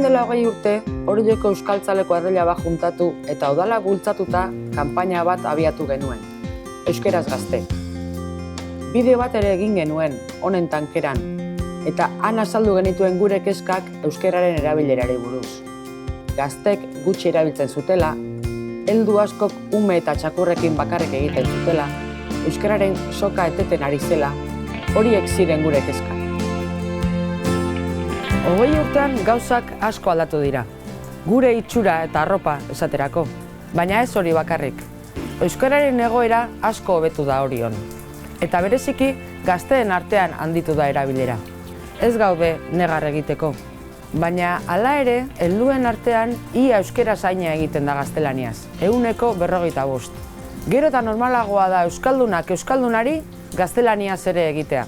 Orain dela 20 urte, Orioko Euskaltzaleko herrila bat juntatu eta udala bultzatuta kanpaina bat abiatu genuen, Euskeraz Gazte. Bideo bat ere egin genuen, honen tankeran, eta han azaldu genituen gure kezkak euskeraren erabilerari buruz. Gaztek gutxi erabiltzen zutela, heldu askok ume eta txakurrekin bakarrik egiten zutela, euskararen soka eteten ari zela, horiek ziren gure kezkak. 20 urtean gauzak asko aldatu dira. Gure itxura eta arropa esaterako, baina ez hori bakarrik. Euskararen egoera asko hobetu da orion. Eta bereziki gazteen artean handitu da erabilera. Ez gaude negar egiteko, baina hala ere helduen artean ia euskera zaina egiten da gaztelaniaz, 145. Gero eta normalagoa da euskaldunak euskaldunari gaztelaniaz ere egitea.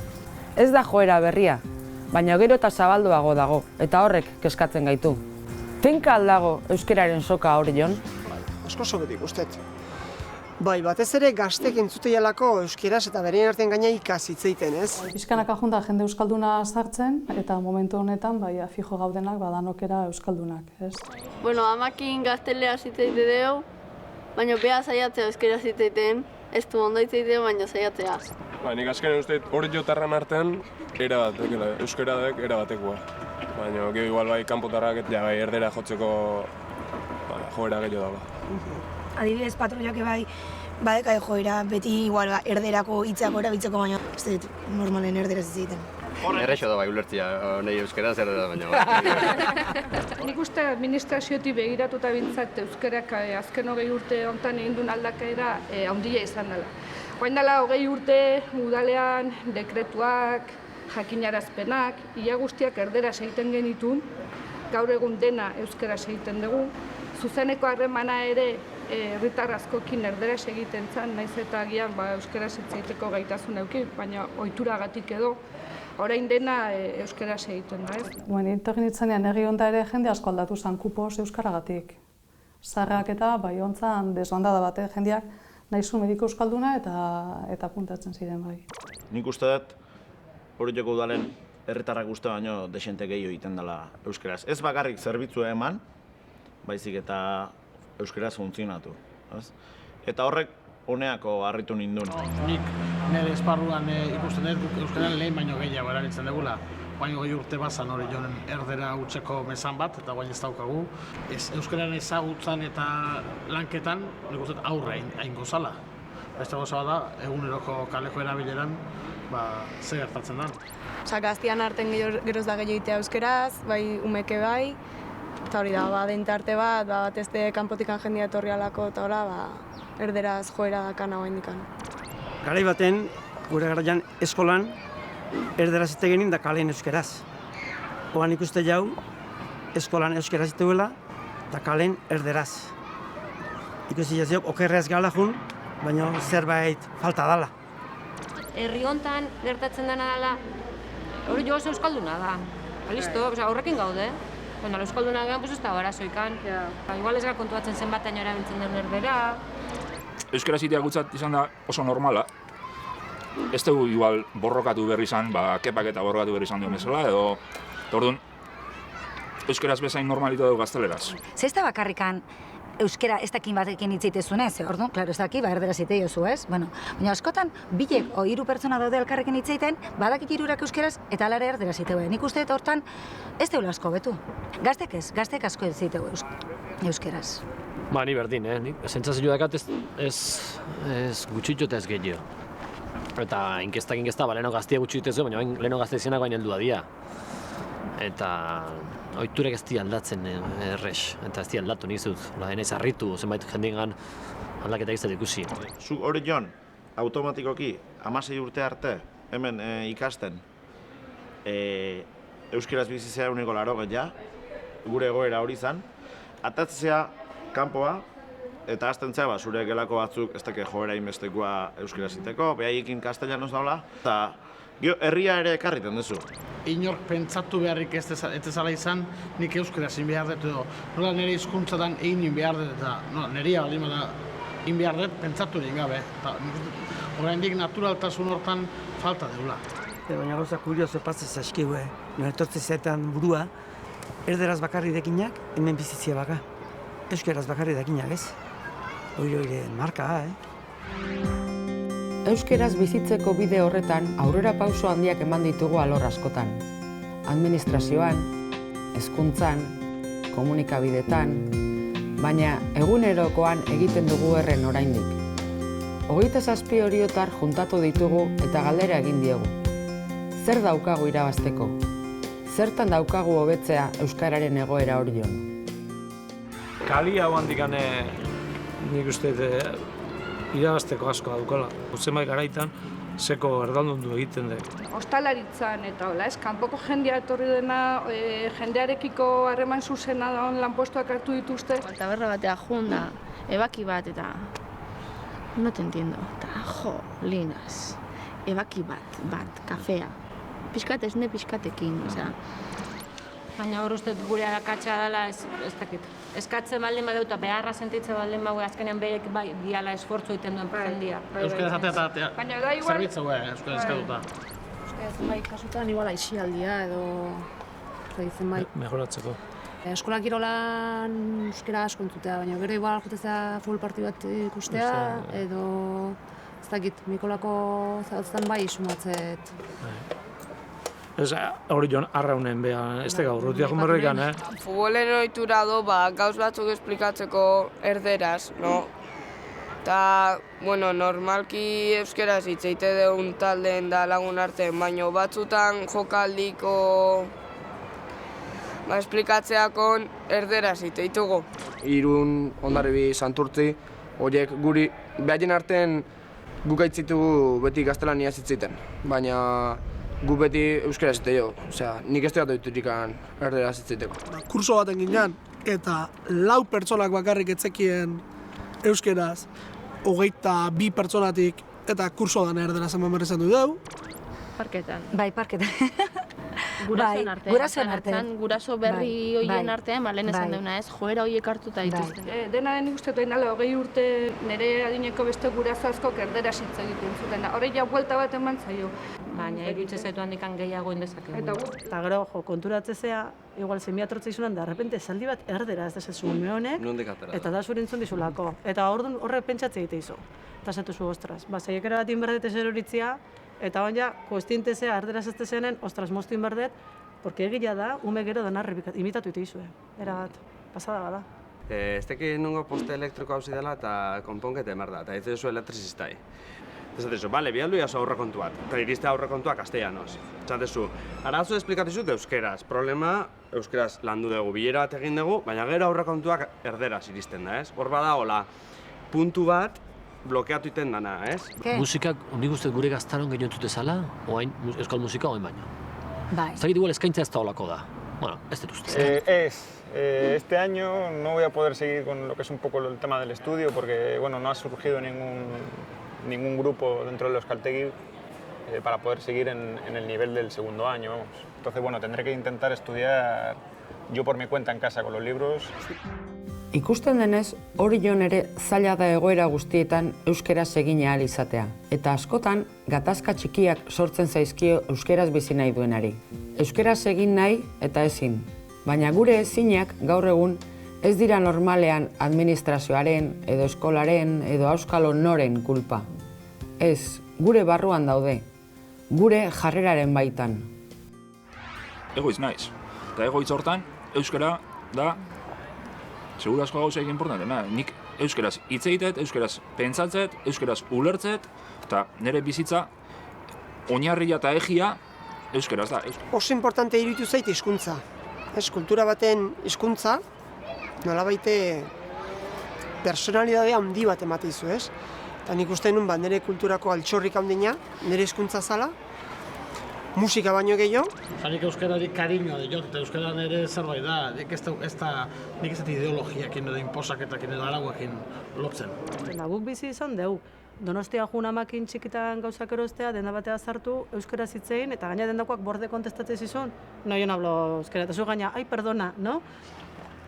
Ez da joera berria, baina gero eta zabalduago dago, eta horrek kezkatzen gaitu. Tenka aldago euskeraren soka Orion? Asko sobetik, ustet. Bai, batez ere gaztek entzuteialako euskeraz eta berien artean gaina ikas hitz egiten, ez? Pixkanaka junta jende euskalduna sartzen, eta momentu honetan fijo gaudenak badanokera euskaldunak, ez? Bueno, amakin gaztelea hitz egite dugu, baina beha saiatzea euskeraz hitz egiten, ez du ondo hitz egite, baina saiatzea. Nik azkenen uste Oriotarren artean euskaradek erabatekoa. Baina gero igual bai kanpotarrak eta bai erdera jotzeko joera gehiago dago. Adibidez, patroiak bai badeka joera, beti igual erderako hitzako erabiltzeko, baina ez dut normalen erderaz ez egiten. Errexo da bai ulertzia, nahi euskaraz erdera baina. Nik uste administraziotik begiratuta bintzat euskarak azken 20 urte honetan egin duen aldakera handia izan dela. Orain dela 20 urte udalean dekretuak, jakinarazpenak, ia guztiak erderaz egiten genitun, gaur egun dena euskaraz egiten dugu. Zuzeneko harremana ere herritar askokin erderaz egiten zen, naiz eta agian euskaraz hitz egiteko gaitasun eduki, baina ohituragatik edo orain dena euskaraz egiten da, ez? Internet nintzenean herri honda ere jende asko aldatu zen kupoz euskaragatik. Zarrak eta bai hontzan desbandada bate jendeak nahizu mediko euskalduna eta puntatzen ziren bai. Nik uste dut Orioko udalen herritarrak uste baino desente gehiago egiten dela euskaraz. Ez bakarrik zerbitzua eman, baizik eta euskaraz funtzionatu. Eta horrek honeako harritu nindun. Nik nire esparruan ikusten dut euskararen lehen baino gehiago erabiltzen dugula. Baina 20 urte bazan Orionen erdera hutseko mezan bat, eta baina ez daukagu. Euskararen ezagutzan eta lanketan, nik uste aurre hain gozala. Beste goza da, eguneroko kaleko erabileran, ze gertatzen da. Gaztian arten geroz da gehiago egitea euskeraz, bai umeke bai, eta hori da, dente arte bat, batezte kanpotikan jendia etorri alako, eta hola, erderaz joera dakana hoa indikan. Garai baten, gure garaian eskolan, erderaz ite genin da kalen euskeraz. Oan ikuste jau, eskolan euskeraz ite duela, eta kalen erderaz. Ikusi jaziok, okerreaz gala jun, baina zerbait falta dala. Herri hontan gertatzen dena dela, hori jo oso euskalduna da. Listo, horrekin gaude. Bueno, euskalduna gehan, ez da barazoikan. Igual ez gara kontuatzen zenbataino erabiltzen den erdera. Euskara zitea gutzat izan da oso normala. Ez dugu igual borrokatu berri izan, kepak eta borrokatu berri izan duen bezala, edo orduan, euskaraz bezain normalitu dugu gazteleraz. Ze ez da bakarrikan euskara ez dakin batekin hitz egitezunez, orduan, klaro, ez daki, erderaz hitz egiozu, ez? Bueno, baina askotan, bilek o 3 pertsona daude elkarrekin hitz egiten, badakik 3 euskaraz eta alare erderaz hitz egiten. Nik uste dut hortan, ez deula asko betu. Gaztek ez, gaztek asko ez egitegu euskaraz. Ni berdin, nik sentsazio dakat ez gutxitxo eta ez gehiago. Eta inkesta, leheno gaztia gutxitxo, baina leheno gazte izienak baina heldua dira. Eta ohiturek ez di aldatzen errex, eta ez di aldatu nik zut. Enez harritu, zenbait jendengan aldaketa izan ikusi. Zu Orion, automatikoki, 16 urte arte, hemen ikasten, euskaraz bizizea 180, gure egoera hori izan, atatzea kanpoa, eta hastentzea zure gelako batzuk ez dake joera inbestekoa euskaraz iteko, behaiekin kastelianoz daula, eta herria ere ekarriten duzu. Inork pentsatu beharrik ez dezala izan, nik euskaraz behar dut edo. Nola nire hizkuntzatan egin behar dut eta nirea baldin bada egin behar dut pentsatu egin gabe. Oraindik naturaltasun hortan falta deula. Baina gauza kurioso pasaz askigu, nire etortze zetan burua, erderaz bakarri dekinak, hemen bizitzia baka. Euskeraz bakarri dekinak, ez? Oire marka, Euskeraz bizitzeko bide horretan aurrera pauso handiak eman ditugu alor askotan. Administrazioan, hezkuntzan, komunikabidetan, baina egunerokoan egiten dugu erren oraindik. 27 oriotar juntatu ditugu eta galdera egin diegu. Zer daukagu irabazteko? Zertan daukagu hobetzea euskararen egoera Orion? Kali hau handikane nik uste irabazteko asko daukala. Zenbait garaitan seko erdaldundu egiten dut. Ostalaritzan eta hola, kanpoko jendea etorri dena, jendearekiko harreman zuzena dagoen lanpostuak hartu dituzte. Taberna batea junda, ebaki bat eta... No te entiendo. Eta linas. Ebaki bat, kafea. Piskat esne piskatekin, osea. Baina hor uste gure akatsa dela ez dakit. Eskatzen baldin badeu eta beharra sentitzen baldin badeu azkenean berek bai diala esfortzu egiten duen jendia. Euskaraz atea baina da igual zerbitzua euskaraz eskatuta. Euskaraz zenbait kasutan igual aisialdia edo zenbait mejoratzeko. Eskola kirolan euskara asko entzutea, baina gero igual jutezea futbol partidu bat ikustea edo ez dakit, Mikolako zautzen bai sumatzet. Ez hori joan arraunen beha, ez da gaur, rutia jumerroikan, Futbolen ohitura do, gauz batzuk esplikatzeko erderaz, no? Eta, bueno, normalki euskeraz hitz egite deun taldeen da lagun artean, baina batzutan jokaldiko esplikatzeakon erderaz hitz egitugu. Irun, Hondarribi, Santurtzi, horiek guri behaien artean guk aitzitugu beti gaztelaniaz hitz egiten, baina gu beti euskaraz hitz jo, osea, nik ez dut diturikan erderaz hitz egiteko. Kurso baten ginean, eta 4 pertsonak bakarrik etzekien euskeraz, 22 pertsonatik, eta kurso dan erderaz eman berrizan du deu. Parketan. Bai, parketan. Gurasoen artean. Gurasoen artean. Guraso berri horien artean, lehen esan deuna ez, joera horiek hartuta dituzten. Dena den ikustetu hain dala, 20 urte nire adineko beste guraso askok erderaz hitz egiten zuten. Hori ja buelta bat eman zaio. Baina iruditzen zaitu handikan gehiago indezakegu. Eta gero, konturatzezea, igual zenbiatortza izunan, da, repente, esaldi bat erdera ez desezu ume honek, eta da zurintzun dizulako. Eta orduan horrek pentsatze egite izu. Eta zatu zu, ostras, zaiekera bat inberdet ezer horitzia, eta baina, koestintezea erderaz ez dezenen, ostras, moztu inberdet, porque egila da, ume gero danar imitatu ite izue. Era bat, pasada bada. Ez teki nungo poste elektriko hauzi dela eta konponkete emar da, eta ez duzu elektrizistai. Esatezu, bale, bialdu jaso aurrekontu bat, eta iriste aurrekontua castellanoz. Esatezu, arazo esplikatizut euskeraz, problema euskeraz landu dugu, bilera bat egin dugu, baina gero aurrekontuak erderaz iristen da, ez? Hor bada, hola, puntu bat blokeatu iten dana, ez? Musikak, nik uste gure gaztaron gehiago entzutezala, oain, euskal musika oain baina. Bai. Zagit igual eskaintza ez da olako da. Bueno, ez dut uste. Este año no voy a poder seguir con lo que es un poco el tema del estudio porque, bueno, no ha surgido ningún grupo dentro del Euskaltegi para poder seguir en el nivel del segundo año, vamos. Entonces, bueno, tendré que intentar estudiar yo por mi cuenta en casa con los libros. Ikusten denez, Orion ere zaila da egoera guztietan euskeraz egin ahal izatea. Eta askotan, gatazka txikiak sortzen zaizkio euskeraz bizi nahi duenari. Euskeraz egin nahi eta ezin. Baina gure ezinak gaur egun ez dira normalean administrazioaren, edo eskolaren, edo auskalo noren kulpa. Ez, gure barruan daude, gure jarreraren baitan. Egoitz naiz, eta egoitz hortan, euskara da segurazko gauzaik importantena. Nik euskeraz hitz egitet, euskeraz pentsatzet, euskeraz ulertzet, eta nire bizitza oinarria eta egia euskeraz da. Oso importante iruditu zait hizkuntza. Ez, kultura baten hizkuntza, nolabaite personalidade handi bat ematen dizu, ez? Eta nik uste nun, nire kulturako altxorrik handina, nire hizkuntza zala, musika baino gehiago. Nik euskarari kariño diot, eta euskaran ere zerbait da, nik ez dut ideologiakin edo inposaketak edo arauekin lotzen. Guk bizi izan dugu. Donostia jun amakin txikitan gauzak erostea, denda batea zartu, euskaraz hitzein, eta gaina dendakoak borde kontestatzen zizun, no, yo no hablo euskara, eta zu gaina, ai, perdona, no?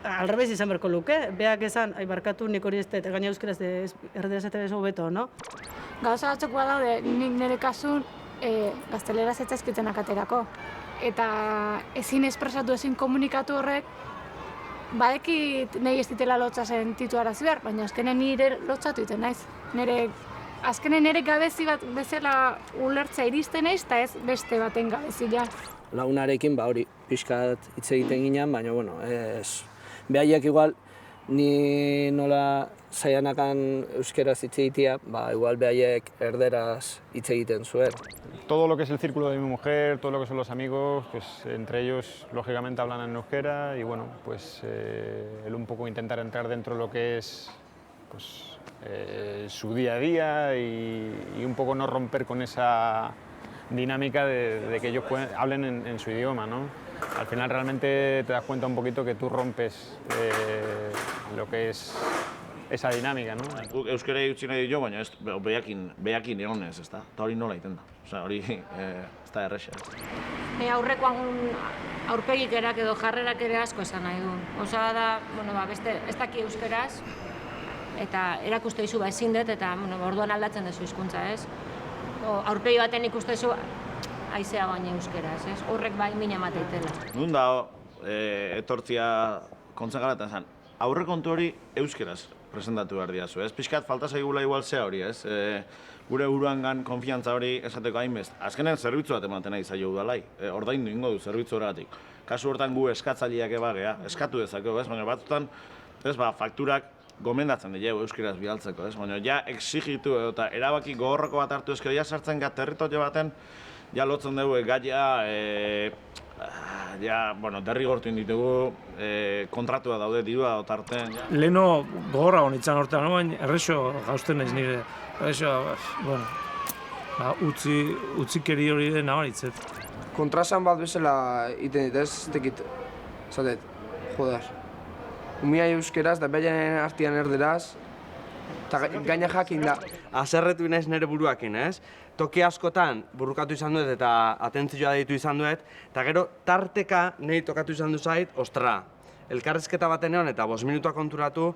Alrebez izan berko luke, beak esan, ai, barkatu nik hori ez eta gaina euskaraz erderaz eta bezo beto, no? Gauza batzukoa daude, nik nire kasun gazteleraz ez ezkitenak aterako. eta ezin espresatu, ezin komunikatu horrek, badekit nahi ez ditela lotza sentitu arazi behar, baina azkenen nire lotzatu iten naiz. Azkenen nire gabezi bat bezala ulertzea iristen naiz, eta ez beste baten gabezia. Lagunarekin, hori, pixkat hitz egiten ginen, baina, behaiek igual, ni nola saianakan euskeraz hitz egitea, igual behaiek erderaz hitz egiten zuen. Todo lo que es el círculo de mi mujer, todo lo que son los amigos, pues entre ellos lógicamente hablan en euskera y bueno, pues el un poco intentar entrar dentro de lo que es pues, su día a día y un poco no romper con esa dinámica de que ellos hablen en su idioma, ¿no? Al final realmente te das cuenta un poquito que tú rompes lo que es esa dinámica, ¿no? Euskara utzi nahi dio, baina behakin egonez, ezta? Eta hori nola iten da. Osea, hori ez da erresa. Aurrekoan aurpegik erak edo jarrerak ere asko esan nahi du. Osea da, beste ez daki euskeraz, eta erakuste dizu ezin dut, eta orduan aldatzen duzu hizkuntza, ez? Aurpegi baten ikuste zu haizea baina euskeraz, ez? Horrek bai mina emateitela. Nun da, etortzia kontzen gara eta esan, aurrekontu hori euskeraz presentatu behar diazu, ez? Pixkat falta zaigula igual zea hori, ez? Gure buruangan konfiantza hori esateko hainbest. Azkenen zerbitzu bat ematen nahi zaio udalai, ordaindu ingo du zerbitzu horregatik. Kasu hortan gu eskatzaileak ebagea, eskatu dezakegu, ez? Baina batzutan, fakturak gomendatzen dugu euskeraz bialtzeko, ez? Baina ja exigitu eta erabaki gogorroko bat hartu ezkero, ja sartzen gara territorio baten, ja lotzen dugu gaia, derrigortu ditugu, kontratua daude dirua otarten. Leheno gogorra honitzen hortan, baina errexo gauzten naiz nire. Errexo, utzikeri hori den nabaritzet. Kontrasan bat bezala iten dit, ez tekit, zatet, joder. Umia euskeraz da behaien artian erderaz, eta gaina jakin da. Azerretu naiz nire buruakin, ez? Toki askotan burrukatu izan duet eta atentzioa deitu izan duet, eta gero tarteka nahi tokatu izan du zait, ostra. Elkarrezketa baten egon eta 5 minutua konturatu,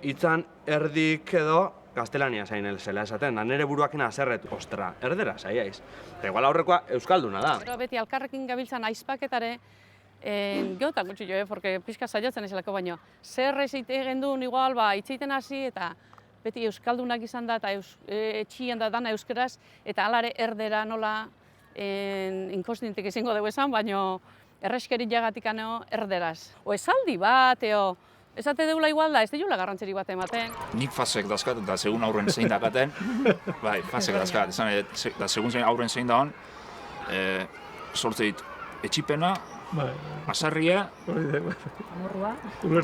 hitzan erdik edo gaztelania zain zela esaten, da nire buruakin azerretu, ostra, erdera zaiaiz. Eta igual aurrekoa euskalduna da. Pero beti alkarrekin gabiltzan aizpaketare, geotan gutxi jo, porque pixka saiatzen ezelako baino. Zer ez egin duen igual, itxeiten hasi eta beti euskaldunak izan da eta etxian da dana euskeraz, eta alare erdera nola inkonstintik izango dugu esan, baino erreskerit jagatik erderaz. O esaldi bat, esate deula igual da, ez deula garrantzeri bat ematen. Nik fasek dazkat eta segun aurren zein dakaten, bai, fasek dazkat, eta segun zein aurren zein dagoen, sortzeit etxipena, asarria,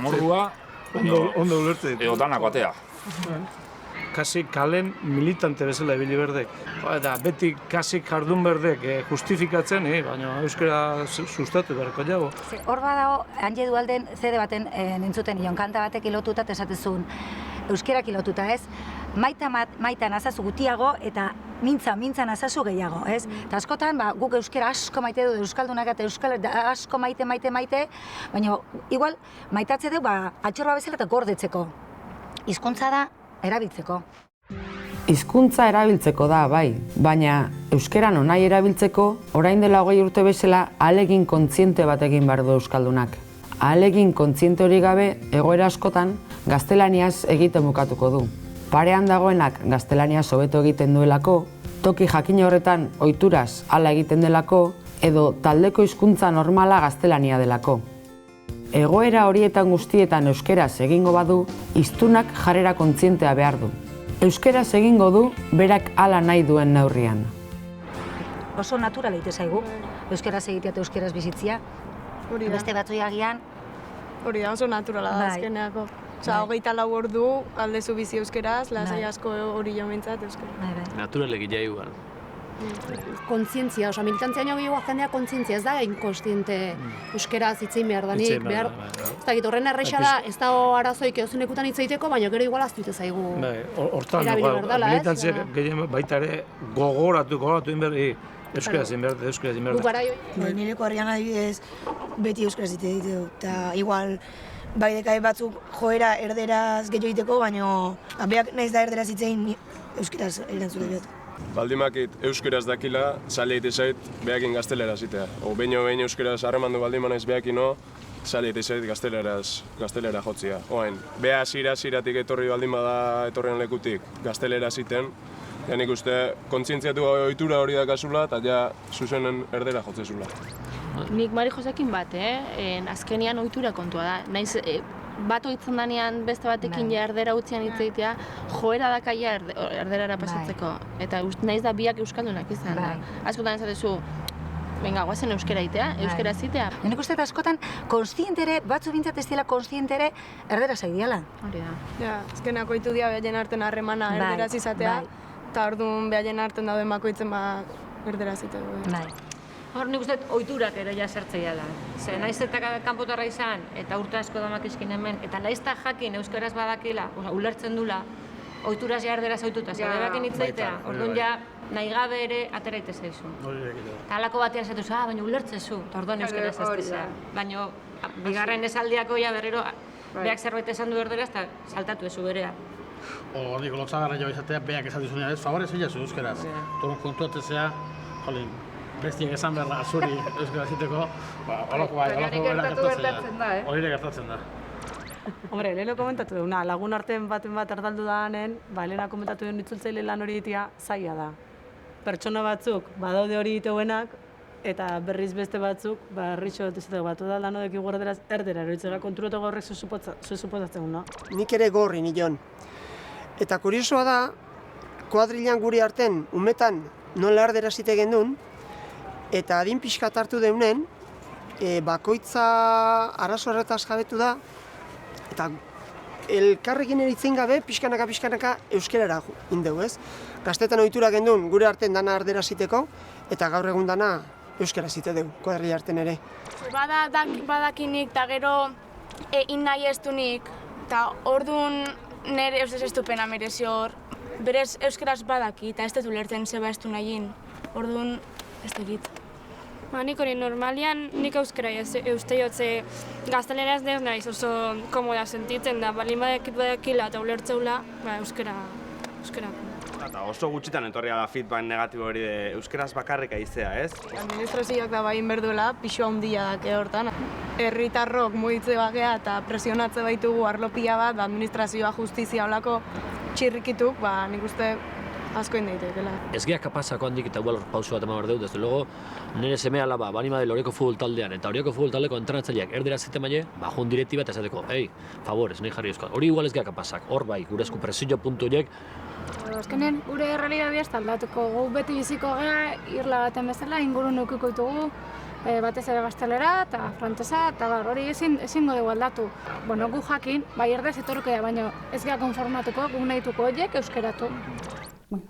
morrua, ondo ulertzeit. Eo danak batea. Kasi kalen militante bezala ibili berdek. Eta beti kasi jardun berdek justifikatzen, baina euskara sustatu beharko jago. Hor badago, handi dualden CD baten nintzuten ion, kanta batek ilotuta esatezun euskerak ilotuta, ez? Maitan azazu gutiago eta mintzan azazu gehiago, ez? Eta askotan, guk euskera asko maite du, euskaldunak eta euskal asko maite, baina igual maitatze du, atxorba bezala eta gordetzeko. Hizkuntza da erabiltzeko. Hizkuntza erabiltzeko da, bai, baina euskeran onai erabiltzeko, orain dela 20 urte bezala ahalegin kontziente bat egin behar du euskaldunak. Ahalegin kontziente hori gabe, egoera askotan, gaztelaniaz egiten bukatuko du. Parean dagoenak gaztelaniaz hobeto egiten duelako, toki jakin horretan ohituraz hala egiten delako, edo taldeko hizkuntza normala gaztelania delako. Egoera horietan guztietan euskeraz egingo badu, hiztunak jarrera kontzientea behar du. Euskeraz egingo du, berak hala nahi duen neurrian. Oso natural egite zaigu, euskeraz egitea eta euskeraz bizitzia. Beste batzoi agian. Hori da, oso naturala da azkeneako. Osa, 24 ordu aldezu bizi euskeraz, lasai asko hori jo mintzat euskera. Natural egitea igual. Kontzientzia, osa, militantzia nio gehiagoa jendea kontzientzia, ez da inkonstiente euskeraz hitzein behar danik, ez da, horren erraixa da, ez da arazoik eozunekutan hitzeiteko, baina gero igual aztuite zaigu erabili behar dela, ez? Militantzia gehien baita ere gogoratu inberdi, euskaraz inberdi. Nireko herrian adibidez, beti euskaraz hitz egiteko, eta igual, bai dekai batzuk joera erderaz gehiago egiteko, baina beak nahiz da erderaz hitzein euskaraz erantzule diot. Baldimakit euskeraz dakila, zaila ite zait behakin gaztelera zitea. O behin euskeraz harreman du baldin manaiz behakino, zaila ite zait gaztelera jotzia. Oain, beha ziratik etorri baldin bada etorren lekutik gaztelera ziten, ja nik uste kontzientziatu ohitura hori dakazula eta ja zuzenen erdera jotzezula. Nik Mari Josekin bat, azkenian ohitura kontua da. Naiz, bat ohitzen danean beste batekin ja erdera utzian hitz egitea, joera dakaia erderara pasatzeko. Eta naiz da biak euskaldunak izan. Askotan esatezu, venga, guazen euskera itea, euskera zitea. Nik uste eta askotan konstientere, batzu bintzat ez dira konstientere erdera zaidiala. Hori da. Ja, azkenak ohitu dira behaien arten harremana erderaz izatea, eta orduan behaien arten dauden bakoitzen erderaz izatea. Hor nik uste ohiturak ere ja sartzea da. Ze naiz eta kanpotarra izan eta urte asko damakizkin hemen eta naiz ta jakin euskaraz badakila, ulertzen dula, ohituraz ja erderaz ohituta zaudebakin hitz egitea. Orduan ja nahi gabe ere atera ite zaizu. Ta halako batean esatu zu, baina ulertzezu, ta orduan euskaraz hastea. Baina bigarren esaldiako ja berriro beak zerbait esan du erderaz ta saltatu ezu berea. Hori lotsagarria jo izatea beak esan dizunean, ez favorez ilazu euskaraz. Torun kontuatzea, jolin, bestiek esan behar zuri euskara ziteko, holako gertatzen da. Hombre, leheno komentatu duguna, lagun artean baten bat ardaldu danen, lehena komentatu duen itzultzaile lan hori egitea zaila da. Pertsona batzuk badaude hori egiteuenak, eta berriz beste batzuk, berritxo dut batu da lan odek iguerderaz erdera, eroitzera konturatu horrek zuzupozatzen, no? Nik ere gorri nion. Eta kuriosoa da, kuadrilan guri arten, umetan nola erdera zite gendun, eta adin pixkat hartu deunen, bakoitza arazo horretaz jabetu da, eta elkarrekin eritzen gabe, pixkanaka euskerara indeu, ez? Gaztetan ohitura gendun, gure arten dana erdera ziteko, eta gaur egun dana euskara zite deu, kuadrila arten ere. Badakinik eta gero egin nahi ez dunik, eta orduan nire ez dupena merezi hor, berez euskaraz badaki eta ez dut ulertzen zeba ez du nahin, orduan ez dut. Nik hori normalian nik euskara euste jotze gazteleraz ez naiz oso komoda sentitzen da, balin badakila eta ulertzeula, euskara. Eta oso gutxitan etorri ala feedback negatibo hori euskaraz bakarrik aizea, ez? Administrazioak da bain berduela, pixua handia dake hortan. Herritarrok muitze bagea eta presionatze baitugu arlopia bat, administrazioa justizia olako txirrikituk, nik uste asko indaitekela. Ez geha kapazako handik eta igual pauso bat eman behar dut, desde luego, nire semea alaba, banima del Orioko futbol taldean, eta Orioko futbol taldeko entrenatzaileak erdera zite maile, jun direktiba eta esateko, favorez, nahi jarri euskal. Hori igual ez geha kapazak, hor bai, gure esku presio puntu horiek. Azkenen, gure realitatea ez aldatuko, gu beti biziko gea, irla baten bezala, inguru nukiko ditugu, batez ere gaztelera eta frantsesa, eta hori ezingo dugu aldatu. Gu jakin, bai erdez etorriko da, baina ez geha konformatuko, gu nahi dituko horiek euskeratu.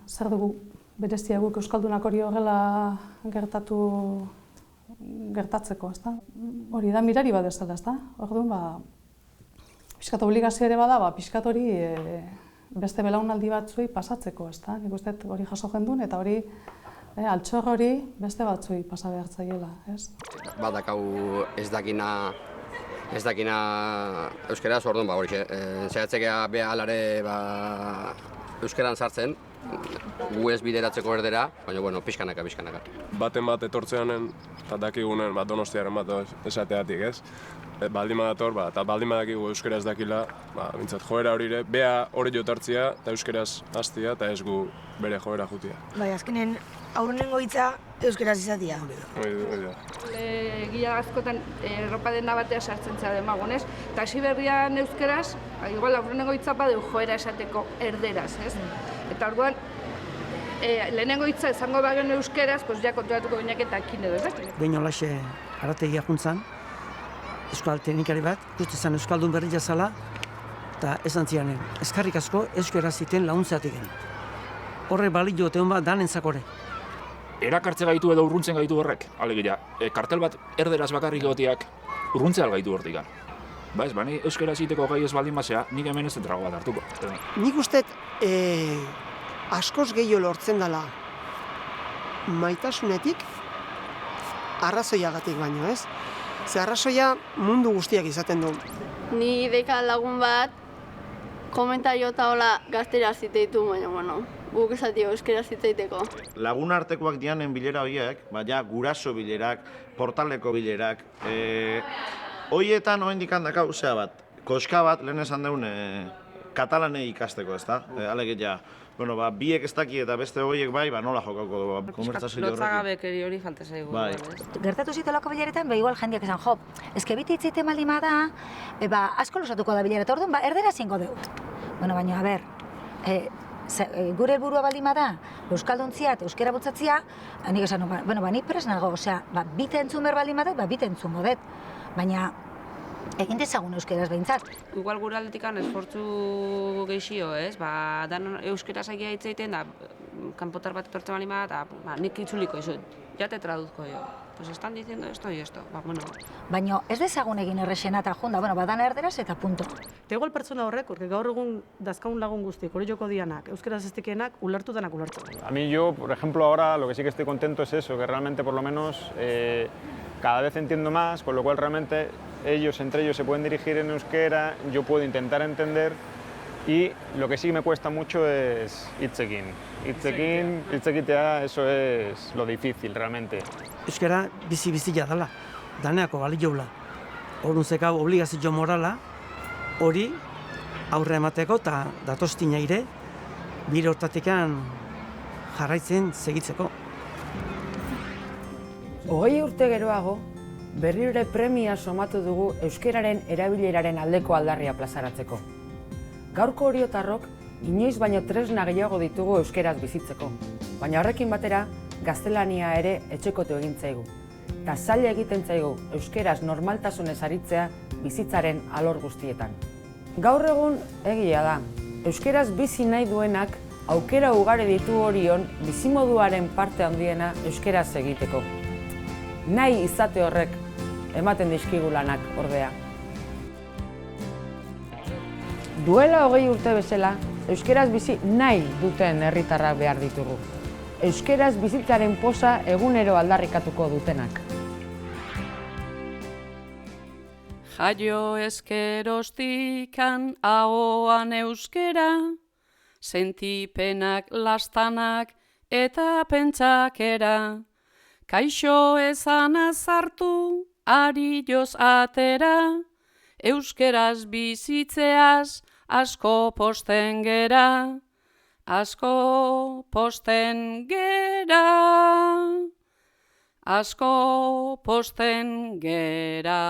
Zer dugu berezia guk euskaldunak hori horrela gertatzeko, ezta? Hori da mirari bat bezala, ezta? Orduan, pixkat obligazio ere bada, pixkat hori beste belaunaldi batzuei pasatzeko, ezta? Nik uste hori jaso jendun eta hori altxor hori beste batzuei pasa behar zaiela, ez? Badakau ez dakina euskeraz, orduan, hori zaiatzekea beha alare euskeran sartzen, gu ez bideratzeko erdera, baina, pixkanaka. Baten bat etortzeanen, eta dakigunen, donostiaren bat esateatik, ez? Baldin badator, eta baldin badakigu euskeraz dakila, bintzat joera hori ere, beha hori jotartzia, eta euskeraz hastia, eta ez gu bere joera jutia. Azkenen, aurrenengo hitza euskeraz izatea. Hori da. Egia askotan erropa denda batea sartzen zara demagunez, eta hasi berrian euskeraz, igual aurrenengo hitza badeu joera esateko erderaz, ez? Eta orduan, lehenengo hitza izango bagen euskeraz, ja konturatuko gineak eta ekin edo, ez? Behin holaxe arategia juntzan, euskal teknikari bat, ikuste zen euskaldun berri jazala, eta esan zianen, eskarrik asko euskera ziten launtzeatik gen. Horre balio teon bat danen zakore. Erakartze gaitu edo urruntzen gaitu horrek, alegia, kartel bat erderaz bakarrik gotiak urruntzea gaitu hortikan. Ni euskera ziteko gai ez baldin basea, nik hemen ez entrago bat hartuko. Nik uste askoz gehiago lortzen dela maitasunetik arrazoiagatik baino, ez? Ze arrazoia mundu guztiak izaten du. Ni deka lagun bat komentario eta hola gaztera zite ditu, baina, guk esatio euskera zitzaiteko. Lagun artekoak dianen bilera horiek, baina guraso bilerak, portaleko bilerak, horietan oraindik handakau zea bat, koska bat, lehen esan deun, katalanei ikasteko, ezta? Aleget ja, bueno, biek ez daki eta beste horiek bai, nola jokauko konbertsazio horrekin. Lotzagabekeri hori falta zaigu. Bai. Gertatu zitelako bileretan, igual jendeak esan, jo, eske biti itzite baldin bada, asko luzatuko da bilera, eta orduan, erdera zingo deut. Bueno, baina, a ber, gure helburua baldin bada, euskalduntzia eta euskera bultzatzia, nik esan, bueno, ni prest nago, osea, bite entzun behar baldin badet, bite entzun godet. Baina, egin dezagun euskeraz behintzat. Igual gure aldetikan esfortzu geixio, ez? Dan euskera zagia hitz egiten da, kanpotar bat etortzen bali da, nik itzuliko izut, ya te traduzko jo. Pues están diciendo esto y esto, bueno. Baina ez dezagun egin errexena eta junda, bueno, badana erderaz eta punto. Eta igual pertsona horrek, gaur egun dazkaun lagun guztiek, hori joko dianak, euskaraz ez dikienak, ulertu denak ulertzen. A mí yo, por ejemplo, ahora lo que sí que estoy contento es eso, que realmente por lo menos cada vez entiendo más, con lo cual realmente ellos entre ellos se pueden dirigir en euskera, yo puedo intentar entender y lo que sí me cuesta mucho es hitzekin. Hitzekitea, eso es lo difícil realmente. Euskara bizi-bizia dela, daneako balioula. Orduan zekau obligazio morala, hori aurre emateko eta datostina ere, bire hortatikan jarraitzen segitzeko. 20 urte geroago, berriro ere premia somatu dugu euskararen erabileraren aldeko aldarria plazaratzeko. Gaurko oriotarrok, inoiz baino tresna gehiago ditugu euskeraz bizitzeko, baina horrekin batera, gaztelania ere etxekotu egin zaigu. Eta zaila egiten zaigu euskeraz normaltasunez aritzea bizitzaren alor guztietan. Gaur egun egia da, euskeraz bizi nahi duenak aukera ugari ditu orion bizimoduaren parte handiena euskeraz egiteko. Nahi izate horrek ematen dizkigulanak ordea. Duela 20 urte bezala, euskeraz bizi nahi duten herritarrak behar ditugu. Euskeraz bizitzaren poza egunero aldarrikatuko dutenak. Jaio eskerostikan ahoan euskera, sentipenak lastanak eta pentsakera. Kaixo ezan azartu, ari joz atera, euskeraz bizitzeaz asko posten gera. Asko posten gera, asko posten gera.